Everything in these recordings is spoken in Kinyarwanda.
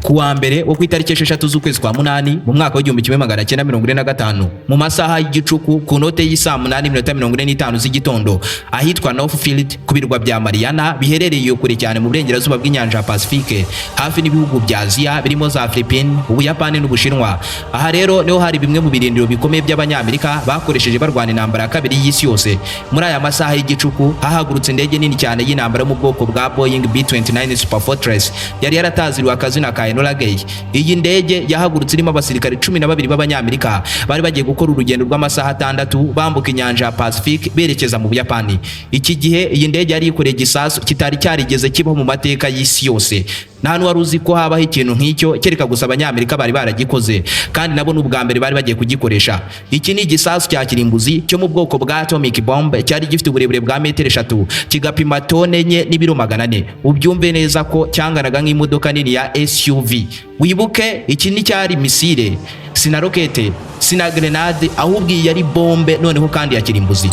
kuwa mbere wo ku itariki 6 z'ukwezi kwa munani mu mwaka w'1945 mu masaha y'igicuku ku note y'isa 8:45 z'igitondo ahitwa Northfield ku birwa bya Mariana biherereye kure cyane mu burengerazuba bw'inyanja ya Pacifique hafi n'ibihugu bya Aziya birimo za Philippines, Ubuyapani n'Ubushinwa. Aha rero niho hari bimwe mu birindiro bikomeye by'Abanyamerika bakoresheje barwana intambara ya kabiri y'isi yose. Muri aya masaha y'igicuku hahagurutse indege nini cyane y'intambara mu bwoko bwa Boeing B-29 Superfortress yari yarataziriwe akazina ka Enola Gay. Iyi ndege yahagurutse irimo abasirikare 12 b'Abanyamerika bari bagiye gukora urugendo rw'amasaha 6 bambuka inyanja ya Pacifique berekeza mu Buyapani. Iki gihe iyi ndege yari ikoreye igisasu kitari cyarigeze kibaho mu mateka y'isi yose. Nta wari uzi ko habaho ikintu nk'icyo kereka gusa Abanyamerika bari baragikoze kandi nabo n'ubwa mbere bari bagiye kugikoresha. Iki ni igisasu cya kirimbuzi cyo mu bwoko bwa atomic bomb cyari gifite uburebure bwa metero 3 kigapima tone 4 n'ibiro 400. Ubyumve neza ko cyanganaga nk'imodoka nini ya SUV. Wibuke iki ni cyari misile, sina rokete, sina grenade, ahubwo yari bombe noneho kandi ya kirimbuzi.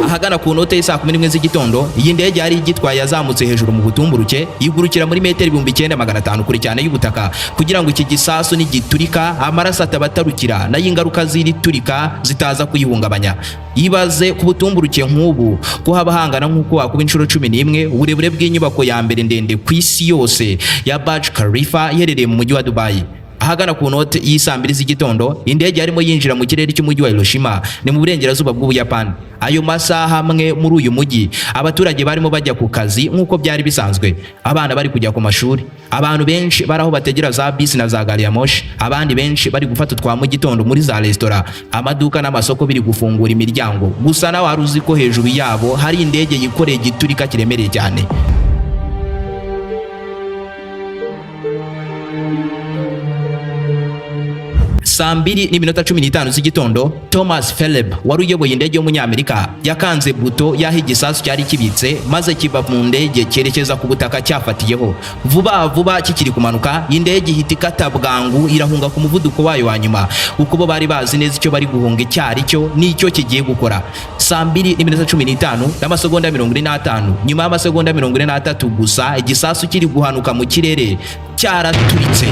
Ahagana ku note y'isa 11 z'igitondo iyi ndege yari igitwaye yazamutse hejuru mu butumburuke yigurukira muri metero 9500 kure cyane y'ubutaka kugira ngo iki gisasu nigiturika amaraso atabatarukira na y'ingaruka ziri turika zitaza kuyihungabanya. Yibaze ku butumburuke nk'ubu ko haba hangana nk'uko wakuba inshuro 11 uburebure bw'inyubako ya mbere ndende ku isi yose ya Burj Khalifa iherereye mu mujyi wa Dubai. Ahagana ku note y'isa 2 z'igitondo indege yarimo yinjira mu kirere cy'umujyi wa Hiroshima ni mu burengerazuba bw'Ubuyapani. Ayo masaha amwe muri uyu mujyi abaturage barimo bajya ku kazi nk'uko byari bisanzwe, abana bari kujya ku mashuri, abantu benshi baraho bategera za bisi na za gari ya moshi, abandi benshi bari gufata twa mu gitondo muri za restaurant, amaduka n'amasoko biri gufungura imiryango. Gusa nawe wari uzi ko hejuru yabo hari indege yikoreye igiturika kiremereye cyane. Saa 2:15 z'igitondo Thomas Philip wari uyoboye indege y'Umunyamerika yakanze buto yaho igisasu cyari kibitse maze kiva mu ndege cyerekeza ku butaka cyafatiyeho. Vuba kikiri kumanuka indege ihita ikata bwangu irahunga ku muvuduko wayo wa nyuma uko bo bari bazi neza icyo bari guhunga icyari cyo n'icyo kigiye gukora. Saa 2:15 n'amasegonda 45 nyuma y'amasegonda 43 gusa igisasu kiri guhanuka mu kirere cyaraturitse.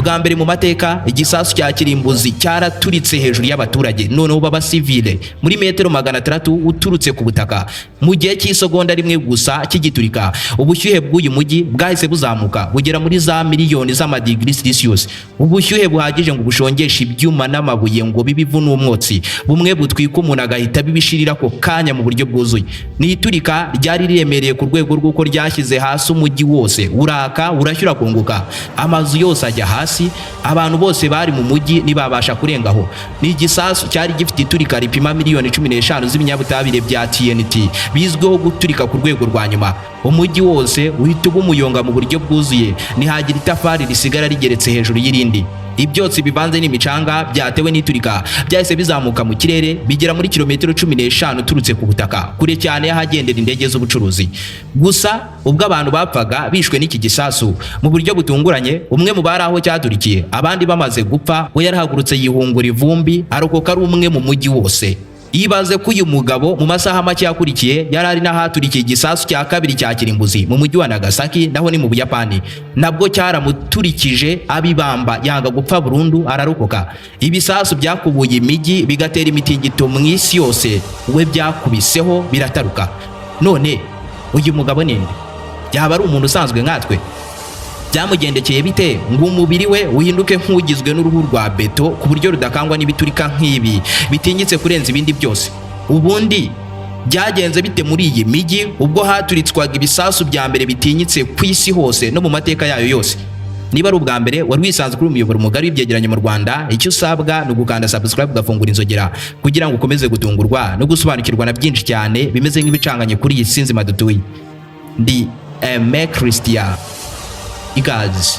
Bwa mbere mu mateka igisasu cya kirimbuzi cyaraturitse hejuru y'abaturage noneho baba civile muri metero 600 uturutse ku butaka. Mu gihe cy'isegonda rimwe gusa kigiturika ubushyuhe bw'uyu mujyi bwahise buzamuka bugera muri za miliyoni z'amadigri Celsius. Ubushyuhe buhagije ngo bushongeshe ibyuma n'amabuye ngo bibivu n'umwotsi bumwe butwika umuntu agahita bibishirira ko kanya mu buryo bwuzuye. Ni iturika ryari riremereye ku rwego rw'uko ryashyize hasi umujyi wose uraka urashyura kunguka, amazu yose ajya hasi, abantu bose bari mu mujyi nibabasha kurengaho. Ni igisasu cyari gifite iturika ripima miliyoni 15 z'ibinyabutabire bya TNT bizwiho guturika ku rwego rwa nyuma. Umujyi wose uhita ubumuyonga mu buryo bwuzuye nihagira itafari risigara rigeretse hejuru y'irindi. Ibyotsi bivanze n'imicanga byatewe n'iturika byahise bizamuka mu kirere bigera muri kilometero 15 turutse ku butaka kure cyane yahagendera indege z'ubucuruzi. Gusa ubwo abantu bapfaga bishwe n'iki gisasu mu buryo butunguranye, umwe mu bari aho cyaturikiye abandi bamaze gupfa we yarahagurutse yihungura ivumbi arokoka ari umwe mu mujyi wose. Yibaze ko uyu mugabo mu masaha make yakurikiye yari ari n'ahaturikiye igisasu cya kabiri cya kirimbuzi mu mujyi wa Nagasaki naho ni mu Buyapani, nabwo cyaramuturikije abibamba yanga gupfa burundu ararokoka. Ibisasu byakubuye imijyi bigatera imitingito mu isi yose, we byakubiseho birataruka. None uyu mugabo ninde? Yaba ari umuntu usanzwe nkatwe? Byamugendekeye bite ngo umubiri we uhinduke nk'ugizwe n'uruhu rwa beto ku buryo rudakangwa n'ibiturika nk'ibi bitinyitse kurenza ibindi byose? Ubundi byagenze bite muri iyi migi ubwo haturitswaga ibisasu bya mbere bitinyitse ku isi hose no mu mateka yayo yose? Niba ari ubwa mbere wari wisanzwe kuri umuyoboro mugari w'ibyegeranyo mu Rwanda, icyo usabwa ni ugukanda subscribe ugafungura inzogera kugira ngo ukomeze gutungurwa no gusobanukirwa na byinshi cyane bimeze nk'ibicanganye kuri iyi si nzima dutuye. Ndi Aime Christian. Ikaze.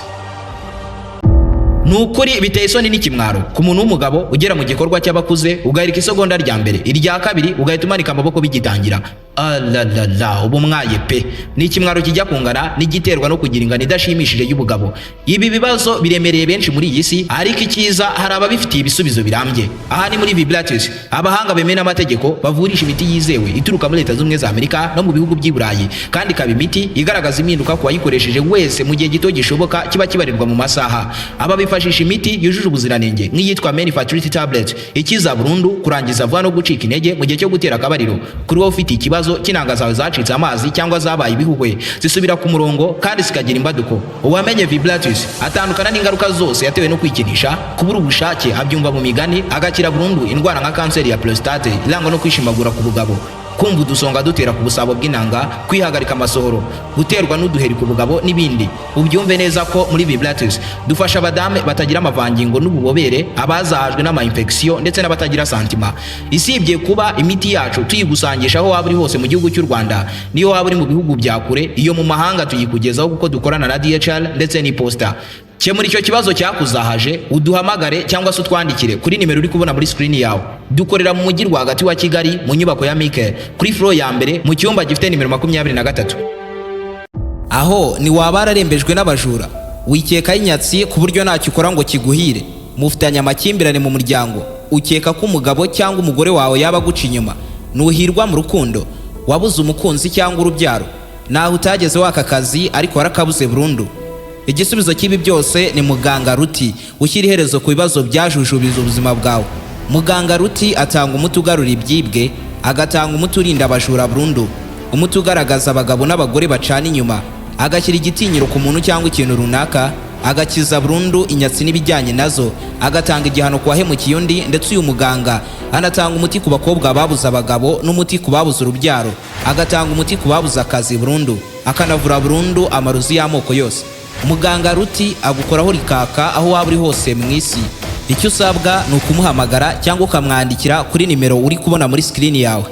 Nukuri biteye isoni n'ikimwaro ku muntu w'umugabo ugera mu gikorwa cy'abakuze ugahirika isegonda rya mbere, irya kabiri ugahita umanika amaboko bigitangira. Alalala, ubu mwaye pe. Ni ikimwaro kijya kungana n'igiterwa no kugira ingano idashimishije y'ubugabo. Ibi bibazo biremereye benshi muri iyi si, ariko icyiza hari ababifitiye ibisubizo birambye. Aha ni muri Vibratus, abahanga bemeye n'amategeko bavurisha imiti yizewe ituruka muri Leta z'Ubumwe za Amerika no mu bihugu by'i Burayi, kandi ikaba imiti igaragaza impinduka ku wayikoresheje wese mu gihe gito gishoboka kiba kibarirwa mu masaha. Aba bifashisha imiti yujuje ubuziranenge nk'iyitwa Manufactured Tablet, ikiza burundu, kurangiza vuba no gucika intege mu gihe cyo gutera akabariro. Kuri wowe ufite ikibazo cy'intanga zawe zacitse amazi cyangwa zabaye ibihuhwe, zisubira ku murongo kandi zikagira imbaduko, uwamenye Vibratus atandukana n'ingaruka zose yatewe no kwikinisha, kubura ubushake, abyumva mu migani, agakira burundu indwara nka kanseri ya prostate irangwa no kwishimagura ku bugabo, kumva udusonga dutera ku busabo bw'intanga, kwihagarika amasohoro, guterwa n'uduheri ku bugabo n'ibindi. Ubyumve neza ko muri Vibratus dufasha abadame batagira amavangingo n'ububobere, abazahajwe n'ama-infection ndetse n'abatagira santima. Isibye kuba imiti yacu tuyigusangisha aho waba uri hose mu gihugu cy'u Rwanda, niyo waba uri mu bihugu bya kure, iyo mu mahanga tuyikugezaho kuko dukorana na DHL ndetse n'iposta. Kemura icyo kibazo cyakuzahaje, uduhamagare cyangwa se utwandikire kuri nimero uri kubona muri screen yawe. Dukorera mu mujyi rwagati wa Kigali mu nyubako ya Mike kuri floor ya mbere mu cyumba gifite nimero 23. Aho ni waba wararembejwe n'abajura, wikeka inyatsi ku buryo ntacyo ukora ngo kiguhire, mufitanye amakimbirane mu muryango, ukeka ko umugabo cyangwa umugore wawe yaba guca inyuma, nuhirwa mu rukundo, wabuze umukunzi cyangwa urubyaro, naho utageze waka kazi ariko warakabuze burundu. Igisubizo cy'ibi byose ni Muganga Ruti, ushyira iherezo ku bibazo byajujubije ubuzima bwawe. Muganga Ruti atanga umuti ugarura ibyibwe, agatanga umuti urinda abajura burundu, umuti ugaragaza abagabo n'abagore bacana inyuma, agashyira igitinyiro ku muntu cyangwa ikintu runaka, agakiza burundu inyatsi n'ibijyanye nazo, agatanga igihano ku wahemukiye undi. Ndetse uyu muganga anatanga umuti ku bakobwa babuze abagabo n'umuti ku babuze urubyaro, agatanga umuti ku babuze akazi burundu, akanavura burundu amarozi y'amoko yose. Muganga Ruti agukoraho rikaka aho waba uri hose mu isi. Icyo usabwa ni ukumuhamagara cyangwa ukamwandikira kuri nimero uri kubona muri screen yawe.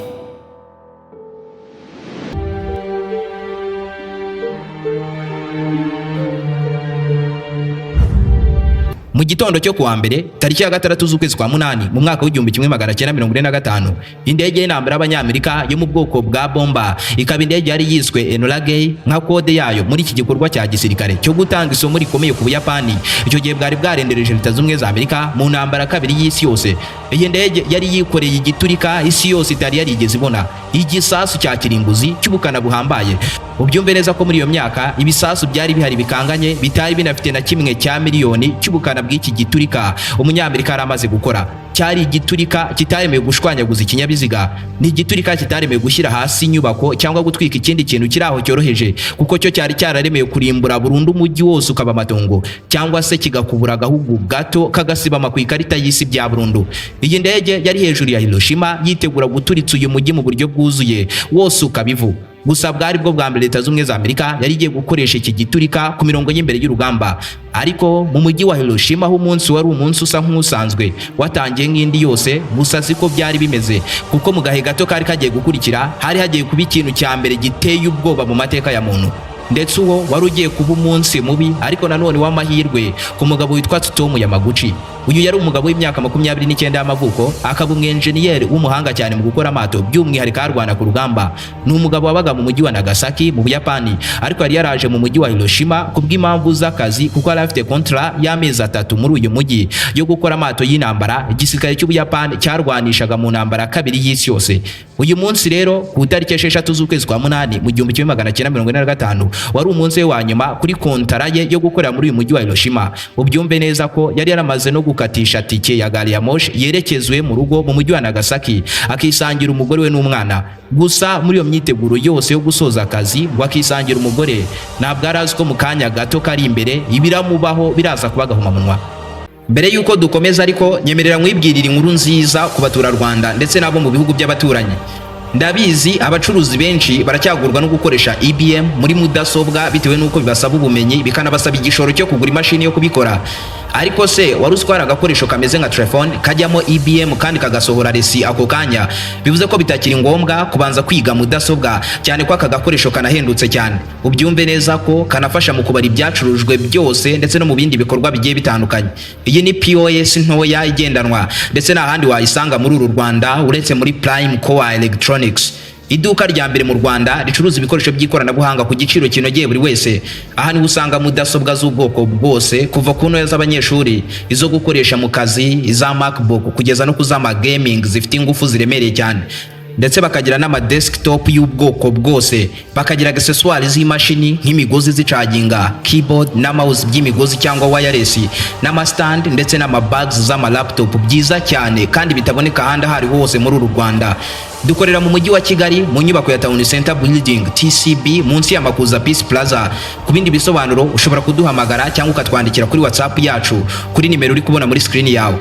Mu gitondo cyo kuwa mbere tariki ya 6 z'ukwezi kwa munani mu mwaka w'1945, indege y'intambara y'Abanyamerika yo mu bwoko bwa bomba, ikaba indege yari yiswe Enola Gay nka kode yayo muri iki gikorwa cya gisirikare cyo gutanga isomo rikomeye ku Buyapani. Icyo gihe bwari bwarendereje Leta z'Ubumwe za Amerika mu ntambara kabiri y'isi yose. Iyi ndege yari yikoreye igiturika isi yose itari yarigeze ibona, igisasu cya kirimbuzi cy'ubukana buhambaye. Ubyumve neza ko muri iyo myaka ibisasu byari bihari bikanganye, bitari binafite na kimwe cya miliyoni cy'ubukana bw'iki giturika Umunyamerika yari amaze gukora. Cyari igiturika kitaremewe gushwanyaguza ikinyabiziga, ni igiturika kitaremewe gushyira hasi inyubako cyangwa gutwika ikindi kintu kiri aho cyoroheje, kuko cyo cyari cyararemewe kurimbura burundu umujyi wose ukaba amatongo, cyangwa se kigakubura agahugu gato kagasibama ku ikarita y'isi bya burundu. Iyi ndege yari hejuru ya Hiroshima yitegura guturitsa uyu mujyi mu buryo bwuzuye, wose ukabivu. Gusa bwari bwo bwa mbere Leta z'Ubumwe za Amerika yari igiye gukoresha iki giturika ku mirongo y'imbere y'urugamba. Ariko mu mujyi wa Hiroshima ho umunsi wari umunsi usa nk'usanzwe, watangiye nk'indi yose, gusa siko byari bimeze, kuko mu gahe gato kari kagiye gukurikira hari hagiye kuba ikintu cya mbere giteye ubwoba mu mateka ya muntu. Ndetse uwo wari ugiye kuba umunsi mubi ariko nanone w'amahirwe ku mugabo witwa Tsutomu Yamaguchi. Uyu yari umugabo w'imyaka 29 y'amavuko, akaba umwenjeniyeri w'umuhanga cyane mu gukora amato, by'umwihariko arwana ku rugamba. Ni umugabo wabaga mu mujyi wa Nagasaki mu Buyapani, ariko yari yaraje mu mujyi wa Hiroshima kubw'impamvu z'akazi, kuko yari afite kontra y'amezi 3 muri uyu mujyi yo gukora amato y'intambara igisirikare cy'Ubuyapani cyarwanishaga mu ntambara kabiri y'isi yose. Uyu munsi rero ku tariki 6 z'ukwezi kwa munani mu 1945 wari umunsi we wa nyuma kuri kontara ye yo gukorera muri uyu mujyi wa Hiroshima. Ubyumve neza ko yari yaramaze no gukatisha tike ya gari ya moshi yerekezwe mu rugo mu mujyi wa Nagasaki, akisangira umugore we n'umwana. Gusa muri iyo myiteguro yose yo gusoza akazi wakisangira umugore, ntabwo arazi ko mu kanya gato kari imbere ibiramubaho biraza kubagahuma munwa. Mbere yuko dukomeza ariko nyemerera mwibwirira inkuru nziza ku baturarwanda ndetse nabo mu bihugu by'abaturanyi. Ndabizi abacuruzi benshi baracyagurwa no gukoresha IBM muri mudasobwa bitewe n'uko bibasaba ubumenyi bikanabasaba igishoro cyo kugura imashini yo kubikora. Ariko se wari uzi ko hari agakoresho kameze nka telefone kajyamo IBM kandi kagasohora resi ako kanya? Bivuze ko bitakiri ngombwa kubanza kwiga mudasobwa, cyane ko aka gakoresho kanahendutse cyane. Ubyumve neza ko kanafasha mu kubara ibyacurujwe byose ndetse no mu bindi bikorwa bigiye bitandukanye. Iyi ni POS ntoya igendanwa ndetse n'ahandi wayisanga muri uru Rwanda uretse muri Prime Core Electronics. Iduka rya mbere mu Rwanda ricuruza ibikoresho by'ikoranabuhanga ku giciro kinogeye buri wese. Aha niho usanga mudasobwa z'ubwoko bwose kuva ku ntoya z'abanyeshuri, izo gukoresha mu kazi, iza MacBook kugeza no kuzama gaming zifite ingufu ziremereye cyane. Ndetse bakagira n'ama desktop y'ubwoko bwose, bakagira accessoires z'imashini nk'imigozi zicaginga, keyboard na mouse by'imigozi cyangwa wireless, n'ama stand ndetse n'ama bags z'ama laptop byiza cyane kandi bitaboneka ahandi hari hose muri uru Rwanda. Dukorera mu mujyi wa Kigali mu nyubako ya Town Center Building TCB munsi ya Makuza Peace Plaza. Ku bindi bisobanuro ushobora kuduhamagara cyangwa ukatwandikira kuri WhatsApp yacu kuri nimero uri kubona muri screen yawe.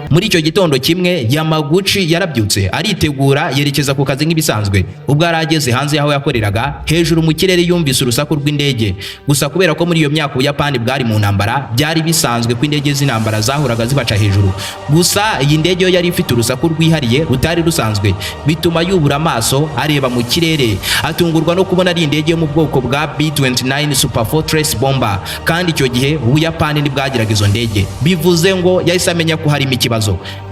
Muri icyo gitondo kimwe Yamaguchi yarabyutse aritegura yerekeza ku kazi nk'ibisanzwe. Ubwo arageze hanze yaho yakoreraga, hejuru mu kirere yumvise urusaku rw'indege. Gusa kubera ko muri iyo myaka Ubuyapani bwari mu ntambara, byari bisanzwe ko indege z'intambara zahoraga zibaca hejuru. Gusa iyi ndege yo yari ifite urusaku rwihariye rutari rusanzwe, bituma yubura amaso areba mu kirere. Atungurwa no kubona ari indege yo mu bwoko bwa B-29 Super Fortress bomber, kandi icyo gihe Ubuyapani ntibwagiraga izo ndege. Bivuze ngo yahise amenya ko hari ikibazo.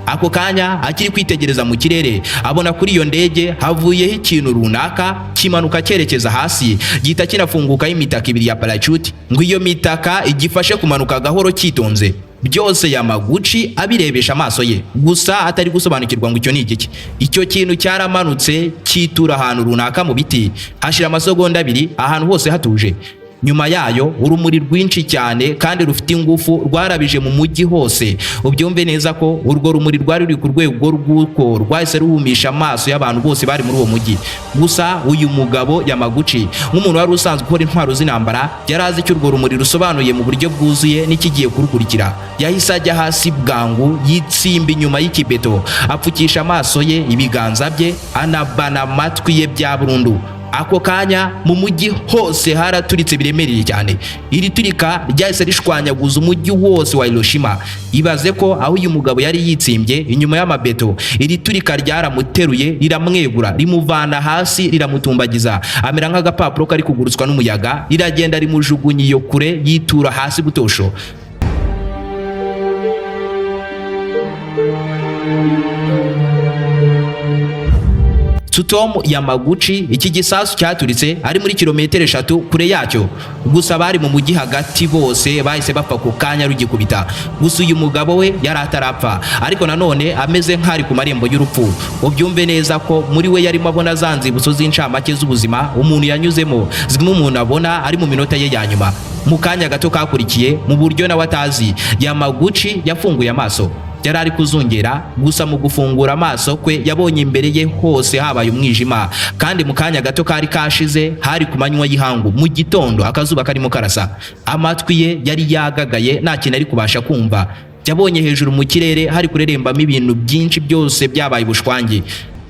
Ako kanya akiri kwitegereza mu kirere, abona kuri iyo ndege havuyeho ikintu runaka kimanuka cyerekeza hasi, gihita kinafungukaho imitaka ibiri ya parachute, ngo iyo mitaka igifashe kumanuka gahoro cyitonze. Byose Yamaguchi abirebesha amaso ye, gusa atari gusobanukirwa ngo icyo ni igiki. Icyo kintu cyaramanutse cyitura ahantu runaka mu biti, hashira amasegonda abiri ahantu hose hatuje. Nyuma yayo urumuri rwinshi cyane kandi rufite ingufu rwarabije mu mujyi hose. Ubyumve neza ko urwo rumuri rwari ruri ku rwego rw'uko rwahise ruhumisha amaso y'abantu bose bari muri uwo mujyi. Gusa uyu mugabo Yamaguchi nk'umuntu wari usanzwe ukora intwaro z'intambara, yari azi icyo urwo rumuri rusobanuye mu buryo bwuzuye n'ikigiye kurukurikira. Yahise ajya hasi bwangu, yitsimba inyuma y'ikibeto, apfukisha amaso ye, ibiganza bye, anabana amatwi ye bya burundu. Ako kanya mu mujyi hose haraturitse biremereye cyane. Iri turika ryahise rishwanyaguza umujyi wose wa Hiroshima. Ibaze ko aho uyu mugabo yari yitsimbye inyuma y'amabeto, iri turika ryaramuteruye riramwegura, rimuvana hasi riramutumbagiza, amera nk'agapapuro kari kugurutswa n'umuyaga, riragenda rimujugunya iyo kure, yitura hasi butosho. Tsutomu Yamaguchi, iki gisasu cyaturitse ari muri kilometero 3 kure yacyo. Gusa bari mu mujyi hagati bose bahise bapfa ku kanya rugikubita. Gusa uyu mugabo we yari atarapfa, ariko nanone ameze nk'ari ku marembo y'urupfu. Ubyumve neza ko muri we yarimo abona za nzibutso z'incamake z'ubuzima umuntu yanyuzemo, zimwe umuntu abona ari mu minota ye ya nyuma. Mu kanya gato kakurikiye, mu buryo nawe atazi, Yamaguchi yafunguye amaso. Yari ari kuzungera, gusa mu gufungura amaso kwe yabonye imbere ye hose habaye umwijima, kandi mu kanya gato kari kashize hari ku manywa y'ihangu mu gitondo, akazuba karimo karasa. Amatwi ye yari yagagaye, nta kintu ari kubasha kumva. Yabonye hejuru mu kirere hari kurerembamo ibintu byinshi byose byabaye ubushwangi.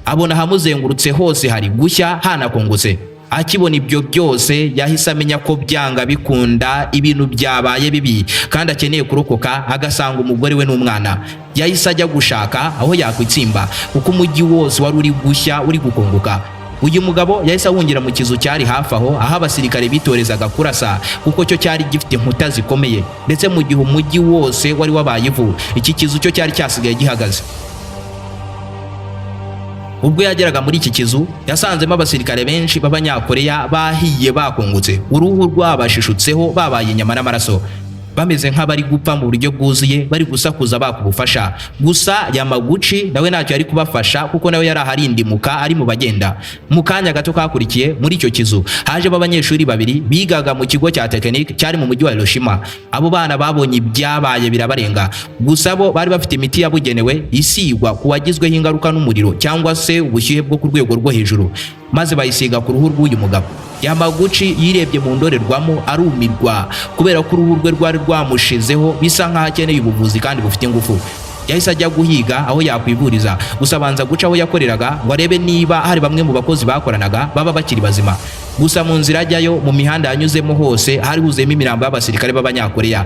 Abona hamuzengurutse hose hari gushya hanakongotse. Akibona ibyo byose yahise amenya ko byanga bikunda ibintu byabaye bibi, kandi akeneye kurokoka agasanga umugore we n'umwana. Yahise ajya gushaka aho yakwitsimba, kuko umujyi wose wari uri gushya uri gukongoka. Uyu mugabo yahise ahungira mu kizu cyari hafi aho abasirikare bitorezaga kurasa, kuko cyo cyari gifite inkuta zikomeye, ndetse mu gihe umujyi wose wari wabaye ivu, iki kizu cyo cyari cyasigaye gihagaze. Ubwo yageraga muri iki kizu, yasanzemo abasirikare benshi b'Abanyakoreya bahiye bakongotse, uruhu rwabashishutseho babaye inyama n'amaraso, bameze nk'abari gupfa mu buryo bwuzuye, bari gusakuza bakubufasha. Gusa Yamaguchi nawe ntacyo yari kubafasha, kuko nawe yari aharindimuka ari mu bagenda. Mu kanya gato kakurikiye muri icyo kizu hajemo abanyeshuri babiri bigaga mu kigo cya tekinike cyari mu mujyi wa Hiroshima. Abo bana babonye ibyabaye birabarenga, gusa bo bari bafite imiti yabugenewe isigwa ku wagizweho ingaruka n'umuriro cyangwa se ubushyuhe bwo ku rwego rwo hejuru, maze bayisiga ku ruhu rw'uyu mugabo. Yamaguchi yirebye mu ndorerwamo arumirwa, kubera ko uruhu rwe rwari rwamushizeho bisa nk'aho akeneye ubuvuzi kandi bufite ingufu. yahise ajya guhiga aho yakwivuriza, gusa abanza guca aho yakoreraga ngo arebe niba hari bamwe mu bakozi bakoranaga baba bakiri bazima. Gusa mu nzira ajyayo mu mihanda yanyuzemo hose hari huzuyemo imirambo y'abasirikare b'Abanyakoreya.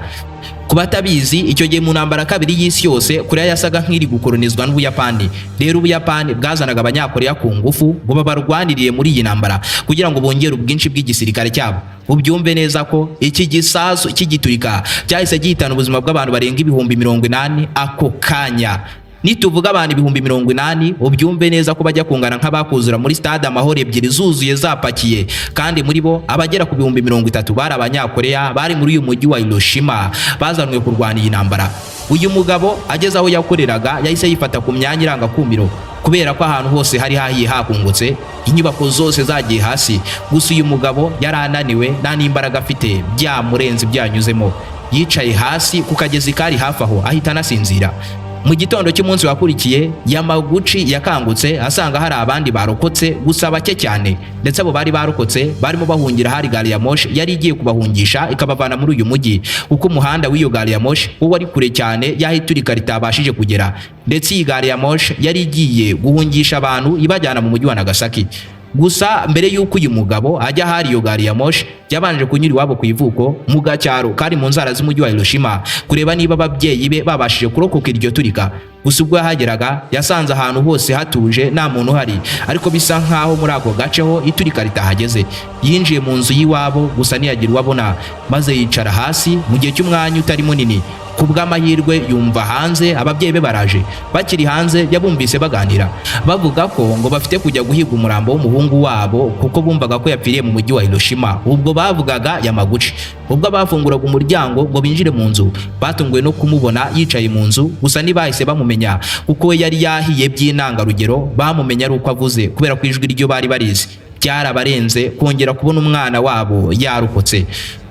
Ku batabizi, icyo gihe mu ntambara kabiri y'isi yose Koreya yasaga nk'iri gukolonizwa n'Ubuyapani. Rero Ubuyapani bwazanaga Abanyakoreya ku ngufu ngo babarwaniriye muri iyi ntambara kugira ngo bongere ubwinshi bw'igisirikare cyabo. Ubyumve neza ko iki gisasu kigiturika cyahise gihitana ubuzima bw'abantu barenga 80,000 ako kanya. Nituvuga abantu 80,000 ubyumve neza ko bajya kungana nk'abakuzura muri stade Amahoro ebyiri zuzuye zapakiye, kandi muri bo abagera ku 30,000 bari Abanyakoreya bari muri uyu mujyi wa Hiroshima bazanwe kurwana iyi ntambara. Uyu mugabo ageze aho yakoreraga yahise yifata ku myanya irangakumiro kubera ko ahantu hose hari hahiye hakungutse, inyubako zose zagiye hasi. Gusa uyu mugabo yari ananiwe, nta n'imbaraga afite, byamurenze byanyuzemo. Yicaye hasi ku kagezi kari hafi aho ahita anasinzira. Mu gitondo cy'umunsi wakurikiye Yamaguchi yakangutse asanga hari abandi barokotse, gusa bake cyane, ndetse abo bari barokotse barimo bahungira hari gari ya moshi yari igiye kubahungisha ikabavana muri uyu mujyi, kuko umuhanda w'iyo gari ya moshi wo wari kure cyane y'aho iturika ritabashije kugera, ndetse iyi gari ya moshi yari igiye guhungisha abantu ibajyana mu mujyi wa Nagasaki. Gusa mbere y'uko uyu mugabo ajya hari iyo gari ya moshi yabanje kunyura iwabo ku ivuko mu gacyaro kari mu nzara z'umujyi wa Hiroshima kureba niba ababyeyi be babashije kurokoka iryo turika. Gusa ubwo yahageraga yasanze ahantu hose hatuje, nta muntu uhari, ariko bisa nkaho muri ako gace ho iturika ritahageze. Yinjiye mu nzu y'iwabo gusa ntiyagira uwo abona, maze yicara hasi mu gihe cy'umwanya utari munini. Kubw'amahirwe yumva hanze ababyeyi be baraje. Bakiri hanze yabumvise baganira bavuga ko ngo bafite kujya guhiga umurambo w'umuhungu wabo kuko bumvaga ko yapfiriye mu mujyi wa Hiroshima. Ubwo bavugaga Yamaguchi. Ubwo bafunguraga umuryango ngo binjire mu nzu, batunguwe no kumubona yicaye mu nzu, gusa ntibahise bamumenya kuko we yari yahiye by'intangarugero. Bamumenya ari uko avuze kubera ko ijwi ryo bari barizi. Byarabarenze kongera kubona umwana wabo yarokotse.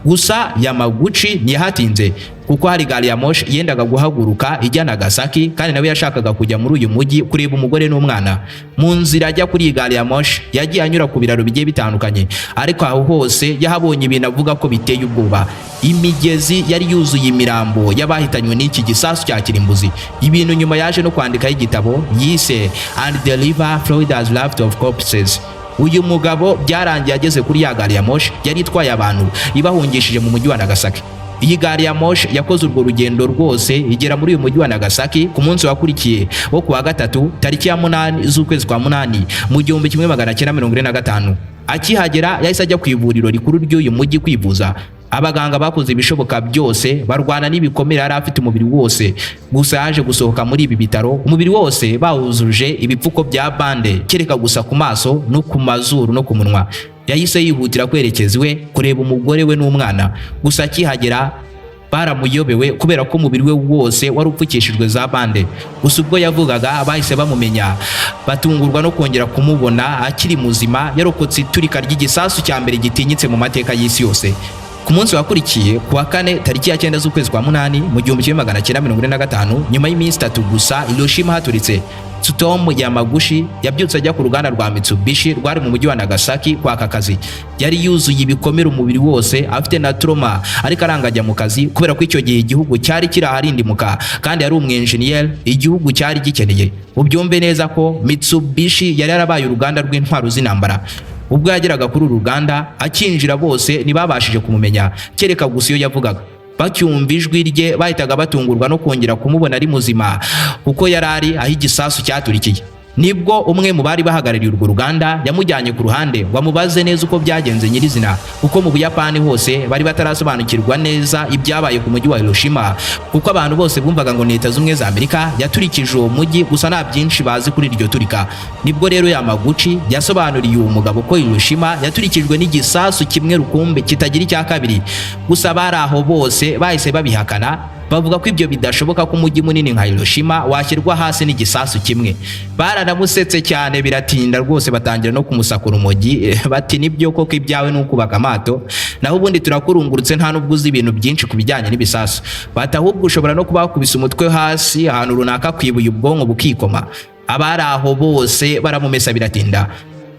Gusa Yamaguchi ntiyahatinze kuko hari gari ya moshi yendaga guhaguruka ijya Nagasaki, kandi nawe yashakaga kujya muri uyu mujyi kureba umugore n'umwana. Mu nzira ajya kuri gari ya moshi yagiye anyura ku biraro bigiye bitandukanye, ariko aho hose yahabonye ibintu avuga ko biteye ubwoba. Imigezi yari yuzuye imirambo y'abahitanywe n'iki gisasu cya kirimbuzi. Ibintu nyuma yaje no kwandikaho igitabo yise And the River Flowed as Raft of Corpses. Uyu mugabo byarangiye ageze kuri ya gari ya moshi yari itwaye abantu ibahungishije mu mujyi wa Nagasaki. Iyi gari ya moshi yakoze urwo rugendo rwose igera muri uyu mujyi wa Nagasaki ku munsi wakurikiye wo kuwa gatatu tariki ya 8 z'ukwezi kwa 8 mu 1945. Akihagera yahise ajya ku ivuriro rikuru ry'uyu mujyi kwivuza. Abaganga bakoze ibishoboka byose barwana n'ibikomere yari afite umubiri wose, gusa yaje gusohoka muri ibi bitaro umubiri wose bawuzuje ibipfuko bya bande kereka gusa ku maso no ku mazuru no ku munwa. Yahise yihutira kwerekeza iwe kureba umugore we n'umwana, gusa akihagera baramuyobewe kubera ko umubiri we wose wari upfukishijwe za bande. Gusa ubwo yavugaga bahise bamumenya, batungurwa no kongera kumubona akiri muzima yarokotse iturika ry'igisasu cya mbere gitinyitse mu mateka y'isi yose. Ku munsi wakurikiye kuwa kane tariki ya 9 z'ukwezi kwa 8 mu 1945, nyuma y'iminsi 3 gusa Hiroshima haturitse. Tsutomu Yamaguchi yabyutse ajya ku ruganda rwa Mitsubishi rwari mu mujyi wa Nagasaki kwaka kazi. Yari yuzuye ibikomere umubiri wose, afite na trauma, ariko arangajya mu kazi kubera ko icyo gihe igihugu cyari kiraharindimuka kandi ari umwenjeniyeri igihugu cyari gikeneye. Ubyumve neza ko Mitsubishi yari yarabaye uruganda rw'intwaro z'intambara. Ubwo yageraga kuri uru ruganda akinjira bose ntibabashije kumumenya kereka gusa iyo yavugaga. Bacyumva ijwi rye bahitaga batungurwa no kongera kumubona ari muzima kuko yari ari aho igisasu cyaturikiye. Nibwo umwe mu bari bahagarariye urwo ruganda yamujyanye ku ruhande ngo amubaze neza uko byagenze nyirizina, kuko mu Buyapani hose bari batarasobanukirwa neza ibyabaye ku mujyi wa Hiroshima, kuko abantu bose bumvaga ngo Leta z'Ubumwe za Amerika yaturikije uwo mujyi, gusa nta byinshi bazi kuri iryo turika. Nibwo rero Yamaguchi yasobanuriye uwo mugabo ko Hiroshima yaturikijwe n'igisasu kimwe rukumbi kitagira icya kabiri. Gusa bari aho bose bahise babihakana, bavuga ko ibyo bidashoboka ko umujyi munini nka Hiroshima washyirwa hasi n'igisasu kimwe. Baranamusetse cyane biratinda rwose, batangira no kumusakura umujyi bati nibyo koko ibyawe ni ukubaka amato, naho ubundi turakurungurutse nta nubwo uzi ibintu byinshi ku bijyanye n'ibisasu. Bati ahubwo ushobora no kubakubisa umutwe hasi ahantu runaka kwibuye ubwonko bukikoma. Abari aho bose baramumesa biratinda.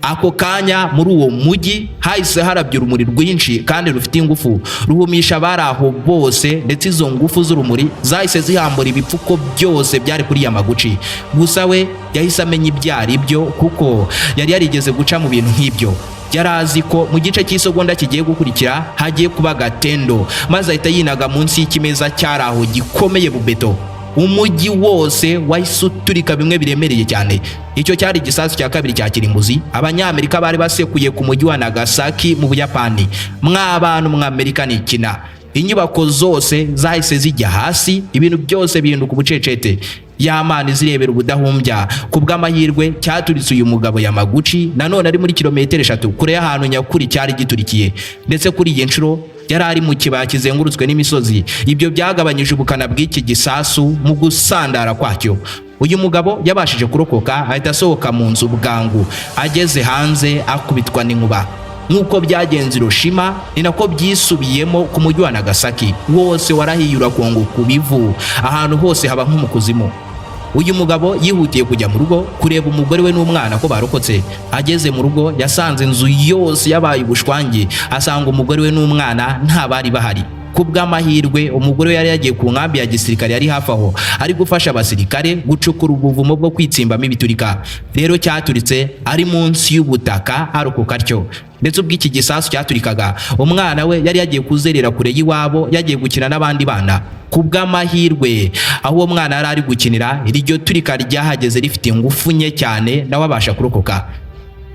ako kanya muri uwo mujyi hahise harabya urumuri rwinshi kandi rufite ingufu ruhumisha abari aho bose, ndetse izo ngufu z'urumuri zahise zihambura ibipfuko byose byari kuri Yamaguchi. Gusa we yahise amenya ibyo ari byo kuko yari yarigeze guca mu bintu nk'ibyo. Yari azi ko mu gice cy'isegonda kigiye gukurikira hagiye kuba gatendo, maze ahita yinaga munsi y'ikimeza cyari aho gikomeye bubeto. Umujyi wose wahise uturika bimwe biremereye cyane. Icyo cyari igisasu cya kabiri cya kirimbuzi Abanyamerika bari basekuye ku mujyi wa Nagasaki mu Buyapani. Mw'abantu mw'Amerika nikina, inyubako zose zahise zijya hasi, ibintu byose bihinduka ubucecete. Yamani zirebera ubudahumbya. Ku bw'amahirwe cyaturitse uyu mugabo Yamaguchi nanone ari muri kilometero 3 kure y'ahantu nyakuri cyari giturikiye, ndetse kuri iyi nshuro yari ari mu kibaya kizengurutswe n'imisozi. Ibyo byagabanyije ubukana bw'iki gisasu mu gusandara kwacyo. Uyu mugabo yabashije kurokoka, ahita asohoka mu nzu bwangu. Ageze hanze akubitwa n'inkuba. Nk'uko byagenze Hiroshima, ni nako byisubiyemo ku mujyi wa Nagasaki. Wose warahiyura kongo ku bivu, ahantu hose haba nk'umukuzimu. Uyu mugabo yihutiye kujya mu rugo kureba umugore we n'umwana ko barokotse. Ageze mu rugo yasanze inzu yose yabaye ubushwangi, asanga umugore we n'umwana nta bari bahari. Ku bw'amahirwe umugore yari yagiye ku nkambi ya gisirikare yari hafi aho, ari gufasha abasirikare gucukura ubuvumo bwo kwitsimbamo ibiturika. Rero cyaturitse ari munsi y'ubutaka arokoka atyo. Ndetse ubwo iki gisasu cyaturikaga, umwana we yari yagiye kuzerera kure y'iwabo, yagiye gukina n'abandi bana. Ku bw'amahirwe aho uwo mwana yari ari gukinira, iryo turika ryahageze rifite ingufu nke cyane, nawe abasha kurokoka.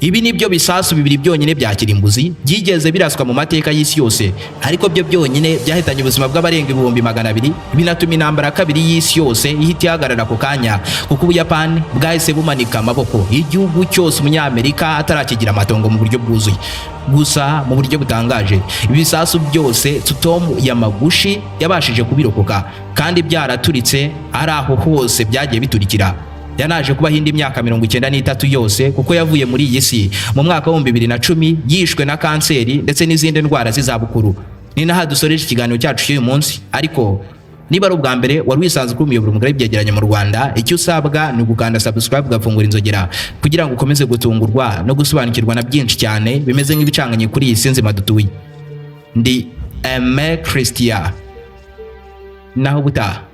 Ibi nibyo bisasu bibiri byonyine bya kirimbuzi byigeze biraswa mu mateka y'isi yose, ariko byo byonyine byahitanye ubuzima bw'abarenga 200,000, binatuma intambara kabiri y'isi yose ihita ihagarara ako kanya, kuko Ubuyapani bwahise bumanika amaboko, igihugu cyose Umunyamerika atarakigira amatongo mu buryo bwuzuye. Gusa mu buryo butangaje, ibisasu byose Tsutomu Yamaguchi yabashije kubirokoka, kandi byaraturitse ari aho hose byagiye biturikira. Yanaje kubaho indi myaka 93 yose, kuko yavuye muri iyi si mu mwaka wa 2010 yishwe na kanseri ndetse n'izindi ndwara z'izabukuru. Ni naha dusoreje ikiganiro cyacu cy'uyu munsi, ariko niba ari ubwa mbere wari wisanze kuri umuyoboro mugari byegeranye mu Rwanda, icyo usabwa ni ugukanda subscribe ugafungura inzogera kugira ngo ukomeze gutungurwa no gusobanukirwa na byinshi cyane bimeze nk'ibicanganye kuri iyi si nzima dutuye. Ndi Aime Christian, naho butaha.